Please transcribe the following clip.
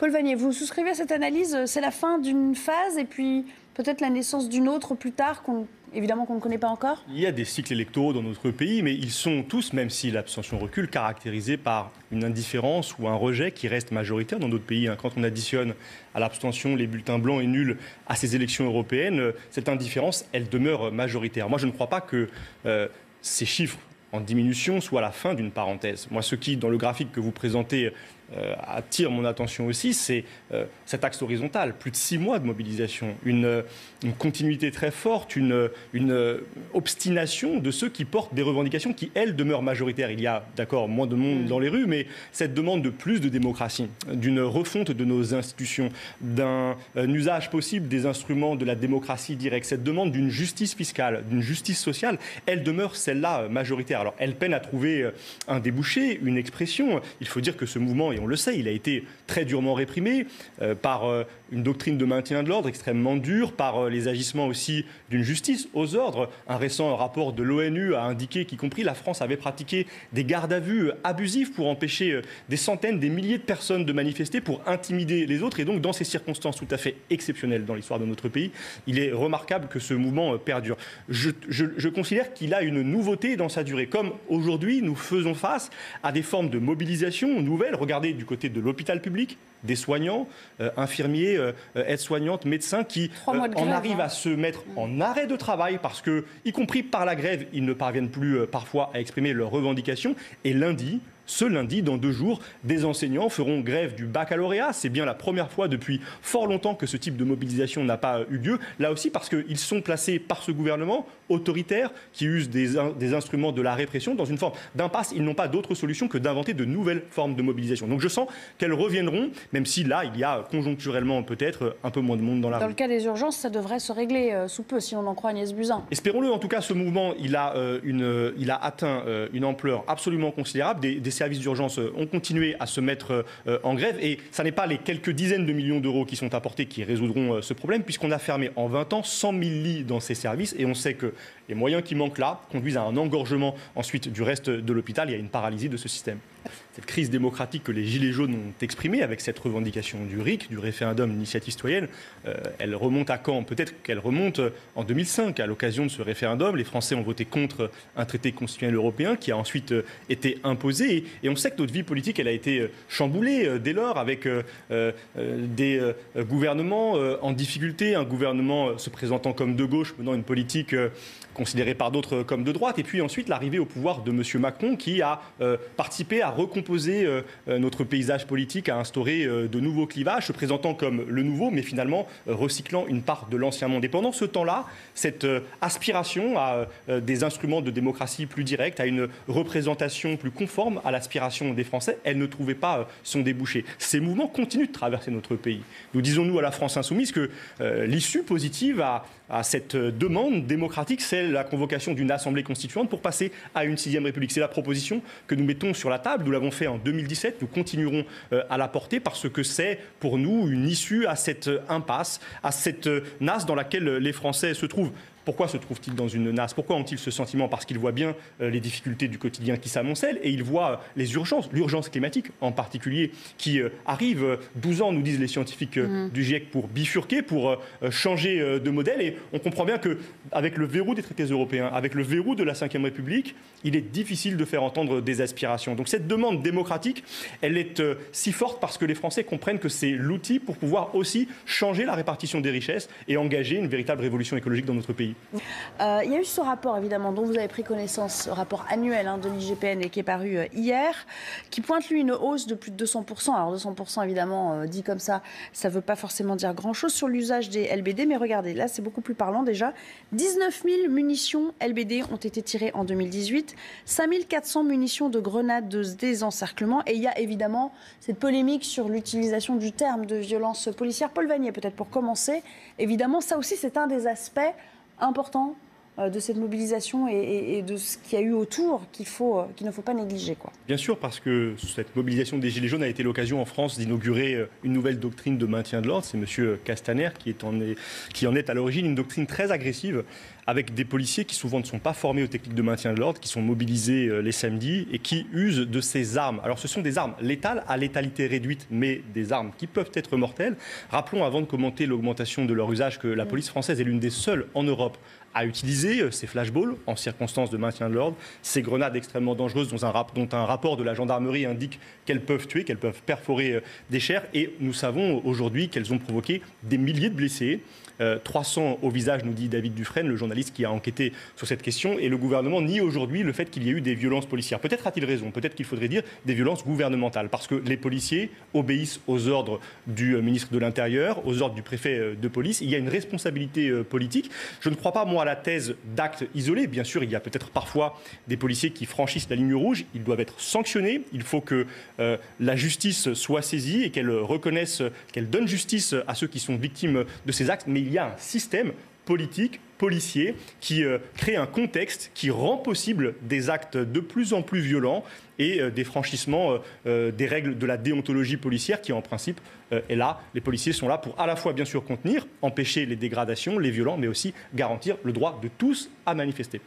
Paul Vannier, vous souscrivez à cette analyse? C'est la fin d'une phase et puis peut-être la naissance d'une autre plus tard, évidemment qu'on ne connaît pas encore? Il y a des cycles électoraux dans notre pays, mais ils sont tous, même si l'abstention recule, caractérisés par une indifférence ou un rejet qui reste majoritaire dans notre pays. Quand on additionne à l'abstention les bulletins blancs et nuls à ces élections européennes, cette indifférence, elle demeure majoritaire. Moi, je ne crois pas que ces chiffres en diminution soient la fin d'une parenthèse. Moi, ce qui, dans le graphique que vous présentez, attire mon attention aussi, c'est cet axe horizontal. Plus de 6 mois de mobilisation, une continuité très forte, une obstination de ceux qui portent des revendications qui, elles, demeurent majoritaires. Il y a, d'accord, moins de monde dans les rues, mais cette demande de plus de démocratie, d'une refonte de nos institutions, d'un usage possible des instruments de la démocratie directe, cette demande d'une justice fiscale, d'une justice sociale, elle demeure celle-là majoritaire. Alors, elle peine à trouver un débouché, une expression. Il faut dire que ce mouvement, et on le sait, il a été très durement réprimé par une doctrine de maintien de l'ordre extrêmement dure, par les agissements aussi d'une justice aux ordres. Un récent rapport de l'ONU a indiqué qu'y compris la France avait pratiqué des gardes à vue abusifs pour empêcher des centaines, des milliers de personnes de manifester, pour intimider les autres. Et donc, dans ces circonstances tout à fait exceptionnelles dans l'histoire de notre pays, il est remarquable que ce mouvement perdure. Je considère qu'il a une nouveauté dans sa durée. Comme aujourd'hui, nous faisons face à des formes de mobilisation nouvelles. Regardez du côté de l'hôpital public, des soignants, infirmiers, aides-soignantes, médecins qui en arrivent à se mettre en arrêt de travail parce que, y compris par la grève, ils ne parviennent plus parfois à exprimer leurs revendications. Et ce lundi, dans 2 jours, des enseignants feront grève du baccalauréat. C'est bien la première fois depuis fort longtemps que ce type de mobilisation n'a pas eu lieu. Là aussi parce qu'ils sont placés par ce gouvernement autoritaire qui use des instruments de la répression dans une forme d'impasse. Ils n'ont pas d'autre solution que d'inventer de nouvelles formes de mobilisation. Donc je sens qu'elles reviendront, même si là, il y a conjoncturellement peut-être un peu moins de monde dans la rue. Dans le cas des urgences, ça devrait se régler sous peu, si on en croit Agnès Buzyn. Espérons-le. En tout cas, ce mouvement, il a atteint une ampleur absolument considérable. Des services d'urgence ont continué à se mettre en grève. Et ce n'est pas les quelques dizaines de millions d'euros qui sont apportés qui résoudront ce problème, puisqu'on a fermé en 20 ans 100 000 lits dans ces services. Et on sait que les moyens qui manquent là conduisent à un engorgement ensuite du reste de l'hôpital et à une paralysie de ce système. Cette crise démocratique que les Gilets jaunes ont exprimée avec cette revendication du RIC, du référendum d'initiative citoyenne, elle remonte à quand? Peut-être qu'elle remonte en 2005. À l'occasion de ce référendum, les Français ont voté contre un traité constitutionnel européen qui a ensuite été imposé. Et on sait que notre vie politique, elle a été chamboulée dès lors, avec des gouvernements en difficulté, un gouvernement se présentant comme de gauche, menant une politique considérée par d'autres comme de droite, et puis ensuite l'arrivée au pouvoir de M. Macron qui a participé à recomposer notre paysage politique, à instaurer de nouveaux clivages, se présentant comme le nouveau, mais finalement recyclant une part de l'ancien monde. Et pendant ce temps-là, cette aspiration à des instruments de démocratie plus directs, à une représentation plus conforme à l'aspiration des Français, elle ne trouvait pas son débouché. Ces mouvements continuent de traverser notre pays. Nous disons, nous, à la France Insoumise, que l'issue positive à cette demande démocratique, c'est la convocation d'une assemblée constituante pour passer à une 6e République. C'est la proposition que nous mettons sur la table. Nous l'avons fait en 2017. Nous continuerons à la porter parce que c'est pour nous une issue à cette impasse, à cette nasse dans laquelle les Français se trouvent. Pourquoi se trouvent-ils dans une nasse? Pourquoi ont-ils ce sentiment? Parce qu'ils voient bien les difficultés du quotidien qui s'amoncellent et ils voient les urgences, l'urgence climatique en particulier, qui arrive 12 ans, nous disent les scientifiques du GIEC, pour bifurquer, pour changer de modèle. Et on comprend bien qu'avec le verrou des traités européens, avec le verrou de la 5e République, il est difficile de faire entendre des aspirations. Donc cette demande démocratique, elle est si forte parce que les Français comprennent que c'est l'outil pour pouvoir aussi changer la répartition des richesses et engager une véritable révolution écologique dans notre pays. Il y a eu ce rapport, évidemment, dont vous avez pris connaissance, ce rapport annuel de l'IGPN et qui est paru hier, qui pointe, lui, une hausse de plus de 200%. Alors 200%, évidemment, dit comme ça ne veut pas forcément dire grand-chose sur l'usage des LBD. Mais regardez, là, c'est beaucoup plus parlant déjà. 19 000 munitions LBD ont été tirées en 2018, 5 400 munitions de grenades de désencerclement. Et il y a évidemment cette polémique sur l'utilisation du terme de violence policière. Paul Vannier, peut-être pour commencer. Évidemment, ça aussi, c'est un des aspects important de cette mobilisation et de ce qu'il y a eu autour qu'il ne faut pas négliger, quoi. Bien sûr, parce que cette mobilisation des Gilets jaunes a été l'occasion en France d'inaugurer une nouvelle doctrine de maintien de l'ordre. C'est M. Castaner qui en est à l'origine, une doctrine très agressive, avec des policiers qui souvent ne sont pas formés aux techniques de maintien de l'ordre, qui sont mobilisés les samedis et qui usent de ces armes. Alors ce sont des armes létales, à létalité réduite, mais des armes qui peuvent être mortelles. Rappelons, avant de commenter l'augmentation de leur usage, que la police française est l'une des seules en Europe à utiliser ces flashballs en circonstances de maintien de l'ordre, ces grenades extrêmement dangereuses dont un rapport de la gendarmerie indique qu'elles peuvent tuer, qu'elles peuvent perforer des chairs. Et nous savons aujourd'hui qu'elles ont provoqué des milliers de blessés. 300 au visage, nous dit David Dufresne, le journaliste qui a enquêté sur cette question. Et le gouvernement nie aujourd'hui le fait qu'il y ait eu des violences policières. Peut-être a-t-il raison, peut-être qu'il faudrait dire des violences gouvernementales, parce que les policiers obéissent aux ordres du ministre de l'Intérieur, aux ordres du préfet de police. Il y a une responsabilité politique. Je ne crois pas, moi, à la thèse d'actes isolés. Bien sûr, il y a peut-être parfois des policiers qui franchissent la ligne rouge. Ils doivent être sanctionnés. Il faut que la justice soit saisie et qu'elle reconnaisse, qu'elle donne justice à ceux qui sont victimes de ces actes. Mais il y a un système politique, policier, qui crée un contexte qui rend possible des actes de plus en plus violents et des franchissements des règles de la déontologie policière qui, en principe, est là. Les policiers sont là pour à la fois, bien sûr, contenir, empêcher les dégradations, les violents, mais aussi garantir le droit de tous à manifester.